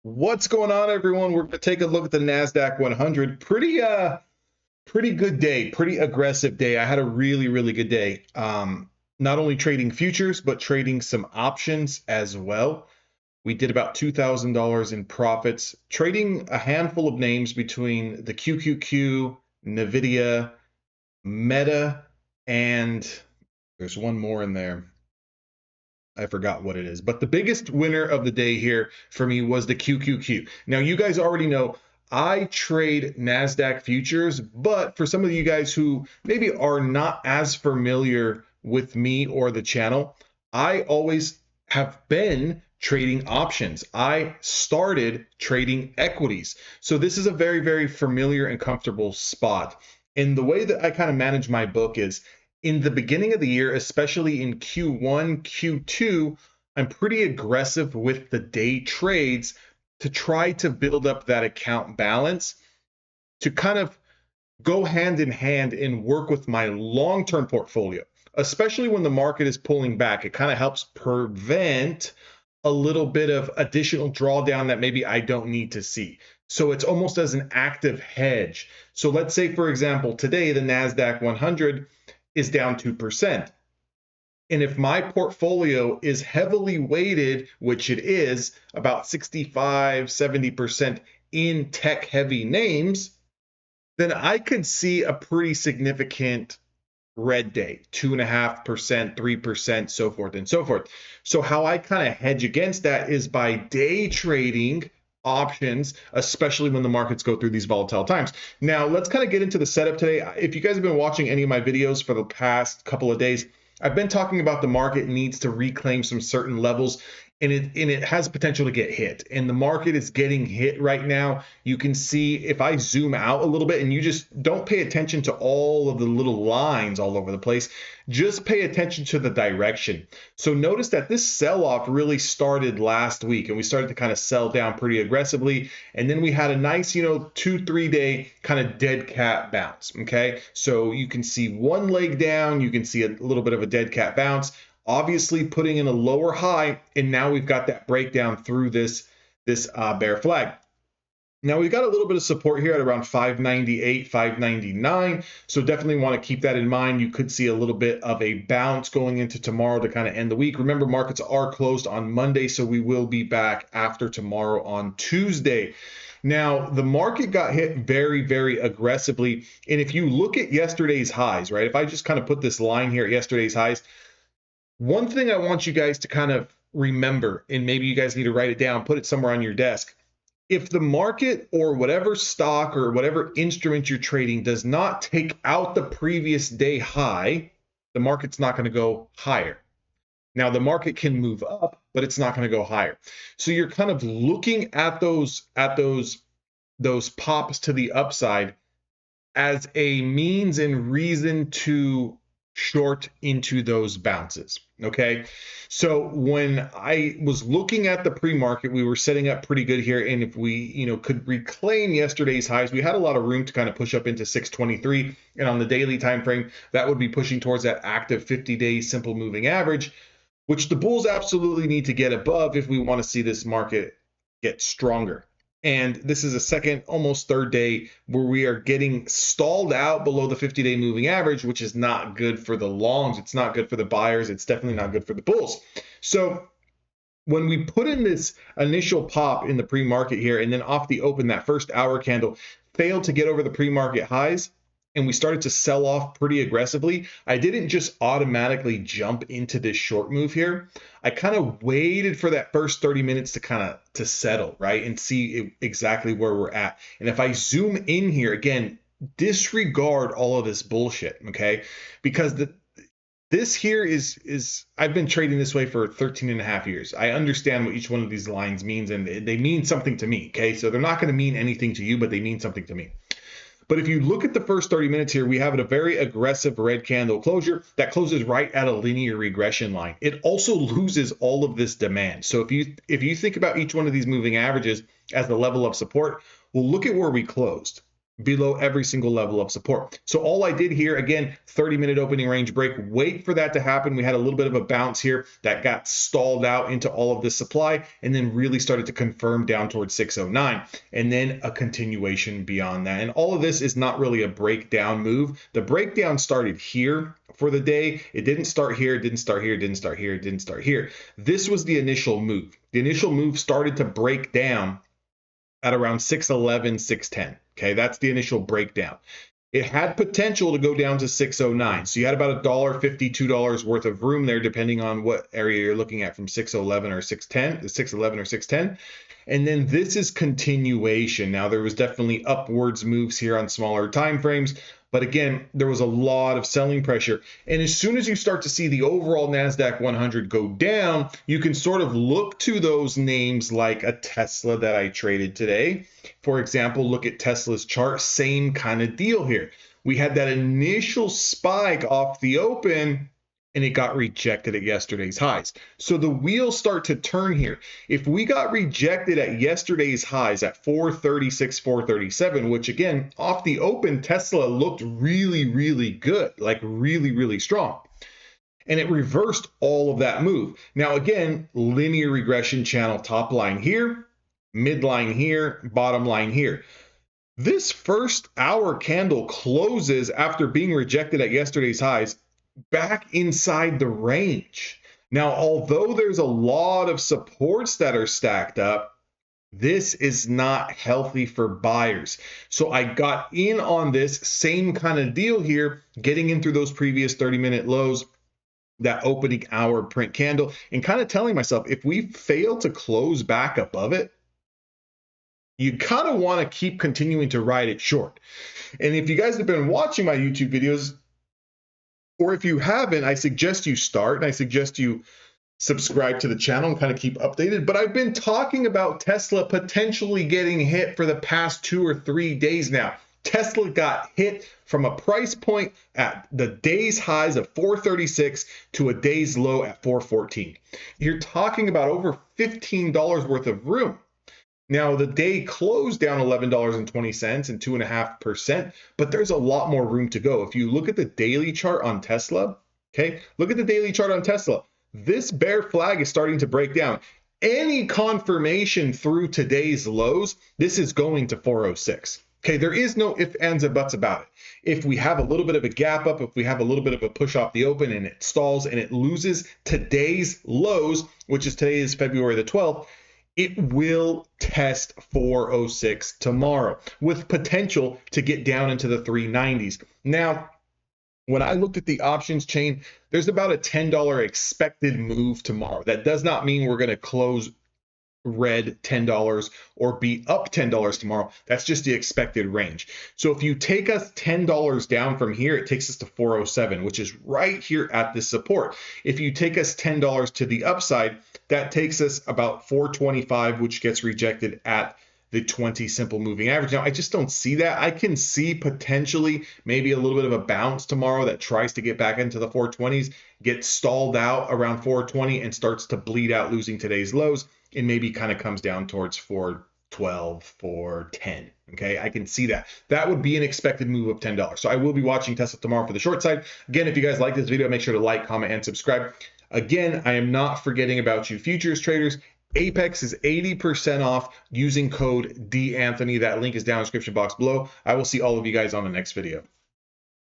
What's going on, everyone? We're going to take a look at the NASDAQ 100. Pretty good day, pretty aggressive day. I had a really good day. Not only trading futures, but trading some options as well. We did about $2,000 in profits, trading a handful of names between the QQQ, NVIDIA, Meta, and there's one more in there. I forgot what it is, but the biggest winner of the day here for me was the QQQ. Now, you guys already know I trade NASDAQ futures, but for some of you guys who maybe are not as familiar with me or the channel, I always have been trading options. I started trading equities. So this is a very familiar and comfortable spot. And the way that I kind of manage my book is in the beginning of the year, especially in Q1, Q2, I'm pretty aggressive with the day trades to try to build up that account balance to kind of go hand in hand and work with my long-term portfolio, especially when the market is pulling back. It kind of helps prevent a little bit of additional drawdown that maybe I don't need to see. So it's almost as an active hedge. So let's say, for example, today the NASDAQ 100 is down 2%. And if my portfolio is heavily weighted, which it is, about 65, 70% in tech heavy names, then I could see a pretty significant red day, 2.5%, 3%, so forth and so forth. So how I kind of hedge against that is by day trading options, especially when the markets go through these volatile times. Now, let's kind of get into the setup today. If you guys have been watching any of my videos for the past couple of days, I've been talking about the market needs to reclaim some certain levels, and it has potential to get hit. And the market is getting hit right now. You can see if I zoom out a little bit and you just don't pay attention to all of the little lines all over the place, just pay attention to the direction. So notice that this sell-off really started last week, and we started to kind of sell down pretty aggressively. And then we had a nice, 2-3 day kind of dead cat bounce. Okay, so you can see one leg down, you can see a little bit of a dead cat bounce, obviously putting in a lower high, and now we've got that breakdown through this bear flag. Now we've got a little bit of support here at around 598, 599. So definitely want to keep that in mind. You could see a little bit of a bounce going into tomorrow to kind of end the week. Remember, markets are closed on Monday, so we will be back after tomorrow on Tuesday. Now, the market got hit very aggressively. And if you look at yesterday's highs, right? If I just kind of put this line here at yesterday's highs, one thing I want you guys to kind of remember, and maybe you guys need to write it down, put it somewhere on your desk. If the market or whatever stock or whatever instrument you're trading does not take out the previous day high, the market's not going to go higher. Now, the market can move up, but it's not going to go higher. So you're kind of looking at those pops to the upside as a means and reason to short into those bounces. Okay, so when I was looking at the pre-market, we were setting up pretty good here, and if we could reclaim yesterday's highs, we had a lot of room to kind of push up into 623, and on the daily time frame, that would be pushing towards that active 50-day simple moving average, which the bulls absolutely need to get above if we want to see this market get stronger. And this is a second, almost third day where we are getting stalled out below the 50-day moving average, which is not good for the longs. It's not good for the buyers. It's definitely not good for the bulls. So when we put in this initial pop in the pre-market here, and then off the open, that first hour candle failed to get over the pre-market highs, and we started to sell off pretty aggressively, I didn't just automatically jump into this short move here. I kind of waited for that first 30 minutes to settle, right, and see exactly where we're at. And if I zoom in here, again, disregard all of this bullshit, okay? Because this here is I've been trading this way for 13 and a half years. I understand what each one of these lines means, and they mean something to me, okay? So they're not going to mean anything to you, but they mean something to me. But if you look at the first 30 minutes here, we have a very aggressive red candle closure that closes right at a linear regression line. It also loses all of this demand. So if you think about each one of these moving averages as the level of support, well, look at where we closed. below every single level of support. So all I did here, again, 30-minute opening range break, wait for that to happen. We had a little bit of a bounce here that got stalled out into all of this supply and then really started to confirm down towards 609 and then a continuation beyond that. And all of this is not really a breakdown move. The breakdown started here for the day. It didn't start here, it didn't start here, it didn't start here, it didn't start here. This was the initial move. The initial move started to break down at around 611, 610. Okay, that's the initial breakdown. It had potential to go down to 609. So you had about $1.50, $2 worth of room there, depending on what area you're looking at, from 611 or 610, 611 or 610. And then this is continuation. Now there was definitely upwards moves here on smaller time frames, but again, there was a lot of selling pressure. And as soon as you start to see the overall NASDAQ 100 go down, you can sort of look to those names like a Tesla that I traded today. For example, look at Tesla's chart, same kind of deal here. We had that initial spike off the open and it got rejected at yesterday's highs. So the wheels start to turn here. If we got rejected at yesterday's highs at 436, 437, which again, off the open, Tesla looked really, really good, like really, really strong. And it reversed all of that move. Now again, linear regression channel, top line here, midline here, bottom line here. This first hour candle closes after being rejected at yesterday's highs back inside the range. Now, although there's a lot of supports that are stacked up, this is not healthy for buyers. So I got in on this same kind of deal here, getting in through those previous 30-minute lows, that opening hour print candle, and kind of telling myself, if we fail to close back above it, you kind of want to keep continuing to ride it short. And if you guys have been watching my YouTube videos, or if you haven't, I suggest you start, and I suggest you subscribe to the channel and kind of keep updated. But I've been talking about Tesla potentially getting hit for the past 2 or 3 days now. Tesla got hit from a price point at the day's highs of 436 to a day's low at 414. You're talking about over $15 worth of room. Now, the day closed down $11.20 and 2.5%, but there's a lot more room to go. If you look at the daily chart on Tesla, okay, look at the daily chart on Tesla. This bear flag is starting to break down. Any confirmation through today's lows, this is going to 406. Okay, there is no ifs, ands, and buts about it. If we have a little bit of a gap up, if we have a little bit of a push off the open and it stalls and it loses today's lows, which is today is February the 12th, it will test 406 tomorrow with potential to get down into the 390s. Now, when I looked at the options chain, there's about a $10 expected move tomorrow. That does not mean we're going to close red $10 or be up $10 tomorrow. That's just the expected range. So if you take us $10 down from here, it takes us to 407, which is right here at this support. If you take us $10 to the upside, that takes us about 425, which gets rejected at the 20 simple moving average. Now, I just don't see that. I can see potentially maybe a little bit of a bounce tomorrow that tries to get back into the 420s, gets stalled out around 420 and starts to bleed out, losing today's lows, and maybe kind of comes down towards 412, 410. Okay, I can see that. That would be an expected move of $10. So I will be watching Tesla tomorrow for the short side. Again, if you guys like this video, make sure to like, comment, and subscribe. Again, I am not forgetting about you futures traders. Apex is 80% off using code DAnthony. That link is down in the description box below. I will see all of you guys on the next video.